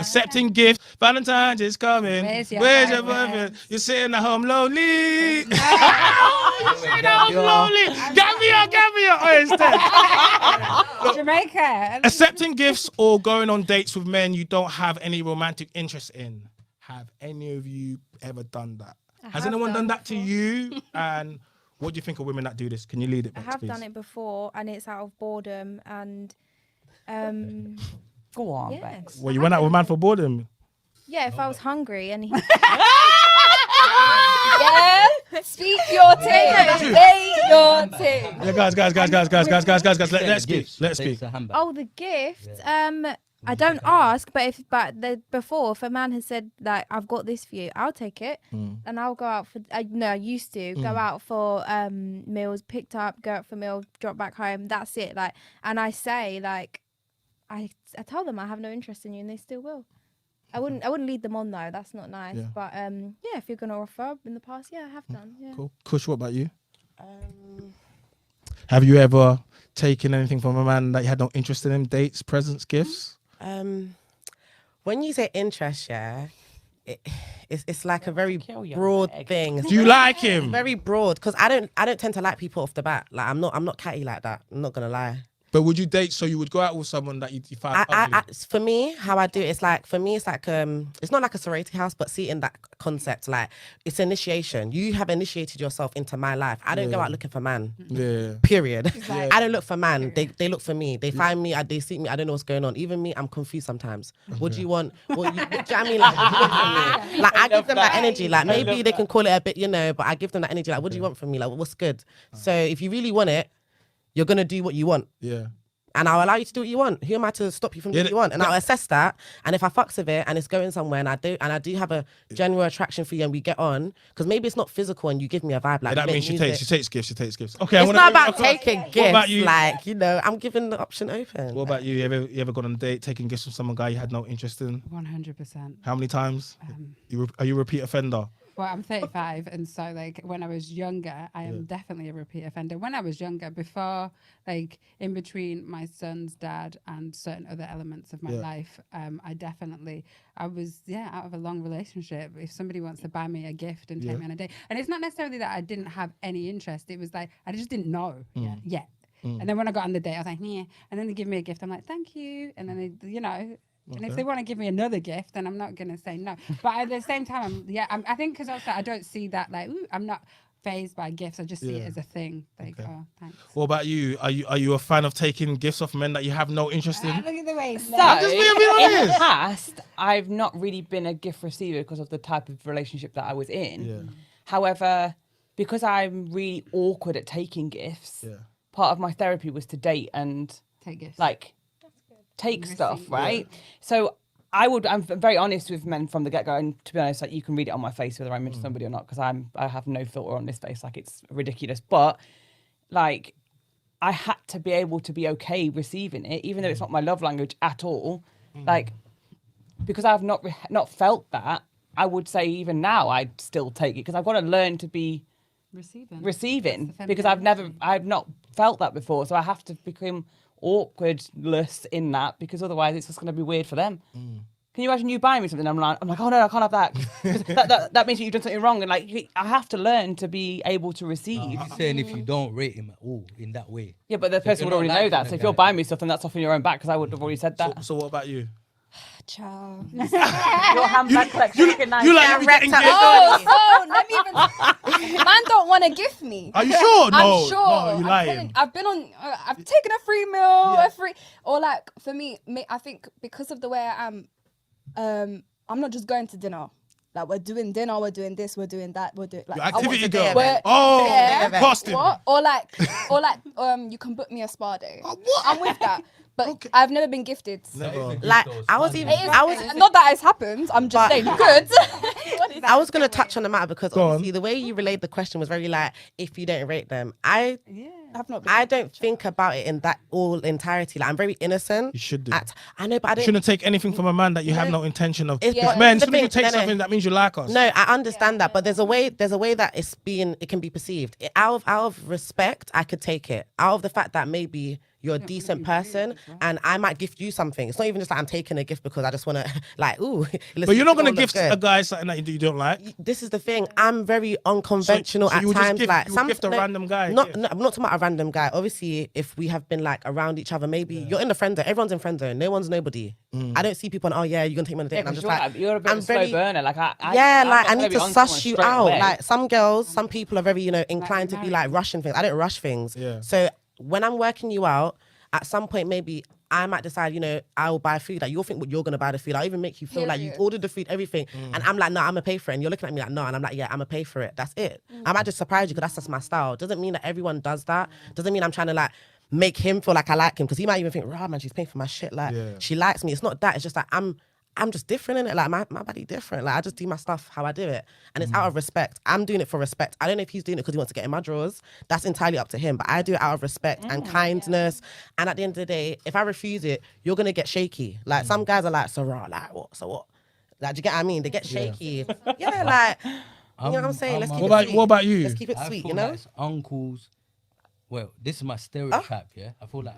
Accepting gifts. Valentine's is coming. Where's your boyfriend? You're sitting at home lonely. You're sitting at home lonely. Gambia. Oh, instead. Jamaica. Accepting gifts or going on dates with men you don't have any romantic interest in. Have any of you ever done that? Has anyone done that to you? And what do you think of women that do this? Can you lead it back, I have please? done it before, and it's out of boredom. And Go on, yeah. Bex. Well, you went out with a man for boredom. yeah, if I was hungry and he Yeah. Speak your thing. Say your thing. Yeah, guys. Let's speak. oh, the gift. I don't ask, but if a man has said like I've got this for you, I'll take it, and I'll go out for. I used to go out for meals, picked up, go out for meals, drop back home. That's it. Like, and I say like, I tell them I have no interest in you, and they still will. I wouldn't lead them on though. That's not nice. Yeah. But yeah, if you're gonna offer in the past, yeah, I have done. Yeah. Cool. Kush, what about you? Have you ever taken anything from a man that you had no interest in him? Dates, presents, gifts? When you say interest, yeah, it's like a very broad thing. Do you like him? Very broad, because I don't tend to like people off the bat. Like I'm not catty like that. I'm not gonna lie. But would you date? So you would go out with someone that you found ugly? For me, how I do it, it's like it's not like a sorority house, but see in that concept, like it's initiation. You have initiated yourself into my life. I don't go out looking for man. Yeah. Period. I don't look for man. They look for me. They find me. They seek me. I don't know what's going on. Even me, I'm confused sometimes. What do you want? What do you know what I mean? Like, what do you want from me? Like I give them that energy. Like maybe they can call it a bit, but I give them that energy. Like, what do you want from me? Like, what's good? So if you really want it, you're gonna do what you want. Yeah. And I'll allow you to do what you want. Who am I to stop you from doing what you want? And I'll assess that. And if I fucks with it and it's going somewhere and I do have a general attraction for you and we get on, because maybe it's not physical and you give me a vibe like that means she takes gifts. Okay. It's not about taking gifts. About you? Like, I'm giving the option open. What about you? You ever gone on a date taking gifts from someone guy you had no interest in? 100%. How many times? Are you a repeat offender? Well, I'm 35, and so like when I was younger, I am definitely a repeat offender. When I was younger, before like in between my son's dad and certain other elements of my life, I was out of a long relationship. If somebody wants to buy me a gift and take me on a date, and it's not necessarily that I didn't have any interest. It was like I just didn't know yet. And then when I got on the date, I was like, yeah. And then they give me a gift. I'm like, thank you. And then they, and if they want to give me another gift, then I'm not going to say no. But at the same time, I think because also I don't see that like, I'm not phased by gifts. I just see it as a thing. Like, oh, thanks. What about you? Are you a fan of taking gifts off men that you have no interest in? Look at the way. So, in the past, I've not really been a gift receiver because of the type of relationship that I was in. Yeah. However, because I'm really awkward at taking gifts, part of my therapy was to date and take gifts. Like, take stuff, right? So I'm very honest with men from the get-go, and to be honest, like you can read it on my face whether I'm into somebody or not, because I have no filter on this face, like it's ridiculous. But like I had to be able to be okay receiving it, even though it's not my love language at all. Like because I've not felt that, I would say even now I'd still take it, because I've got to learn to be receiving because I've not felt that before, so I have to become awkwardness in that, because otherwise it's just going to be weird for them. Can you imagine you buying me something? I'm like, oh no, I can't have that. that means you've done something wrong, and like I have to learn to be able to receive. You're saying if you don't rate him at all in that way. Yeah, but the person would already know that. So if you're buying me stuff, then that's off on your own back, because I would have already said that. So what about you? Ciao. Your handbag collection looking nice. You like getting gifts? Oh, let me even. Man don't want to gift me. Are you sure? No, I'm sure. No, you're lying. I've been on. I've taken a free meal, or like for me, I think because of the way I am, I'm not just going to dinner. Like we're doing dinner, we're doing this, we're doing that, we're doing like your activity girl. Past him. What? Or like, you can book me a spa day. What? I'm with that. But I've never been gifted. Never. Like I was not that it's happened. I'm just saying good. I was gonna touch on the matter because obviously the way you relayed the question was very like, if you don't rate them, I don't think about it in that all entirety. Like I'm very innocent. You should do. I know, but I don't. You shouldn't take anything from a man that you have no intention of. Men, as soon as you take something, that means you like us. No, I understand that, but there's a way that it can be perceived. Out of respect, I could take it. Out of the fact that maybe you're a decent person, and I might gift you something. It's not even just like I'm taking a gift because I just want to like, ooh. But you're not going to gift a guy something that you don't like. This is the thing. I'm very unconventional so at you times. gift, like you gift a random guy. No, I'm not talking about a random guy. Obviously, if we have been like around each other, maybe you're in the friend zone. Everyone's in friend zone. No one's nobody. I don't see people and oh yeah, you're gonna take me on a date. And I'm just like, you're a bit of a slow burner. Like I need to suss you out. Away. Like some girls, some people are very inclined to be like rushing things. I don't rush things. Yeah. So when I'm working you out, at some point maybe I might decide, I will buy food. Like you'll think you're gonna buy the food. I'll even make you feel like you've ordered the food, everything. And I'm like, no, I'm gonna pay for it. And you're looking at me like, no. And I'm like, yeah, I'm gonna pay for it. That's it. I might just surprise you because that's just my style. Doesn't mean that everyone does that. Doesn't mean I'm trying to like make him feel like I like him because he might even think, rah man, she's paying for my shit. Like she likes me. It's not that. It's just like I'm just different in it. Like my body different. Like I just do my stuff how I do it. And it's out of respect. I'm doing it for respect. I don't know if he's doing it because he wants to get in my drawers. That's entirely up to him. But I do it out of respect and kindness. And at the end of the day, if I refuse it, you're gonna get shaky. Like some guys are like, so raw, like what? So what? Like do you get what I mean? They get shaky. Yeah, like you know what I'm saying? Let's keep it sweet. What about you? Let's keep it sweet, you know? Like uncles. Well, this is my stereotype, yeah. I feel like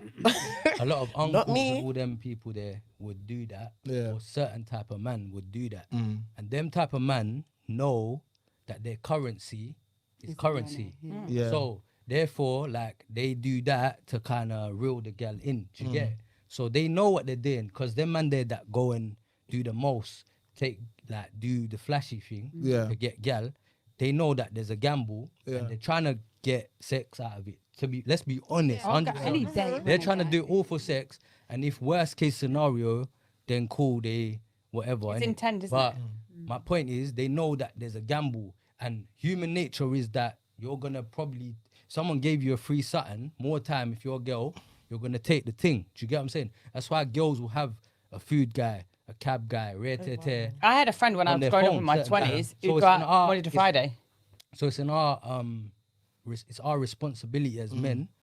a lot of uncles and all them people there would do that. Yeah. Or certain type of man would do that. And them type of man know that their currency is currency. Yeah. So therefore, like they do that to kind of reel the girl in. Do you get it? So they know what they're doing because them man there that go and do the most, do the flashy thing to get gal. They know that there's a gamble and they're trying to get sex out of it. Let's be honest, 100%. They're trying to do it all for sex, and if worst case scenario, then cool, they whatever. It's intent, isn't but it? my point is, they know that there's a gamble, and human nature is that you're gonna probably someone gave you a free something more time. If you're a girl, you're gonna take the thing. Do you get what I'm saying? That's why girls will have a food guy, a cab guy, rare. I had a friend when I was growing up in my 20s who got Monday to Friday. So it's in our it's our responsibility as men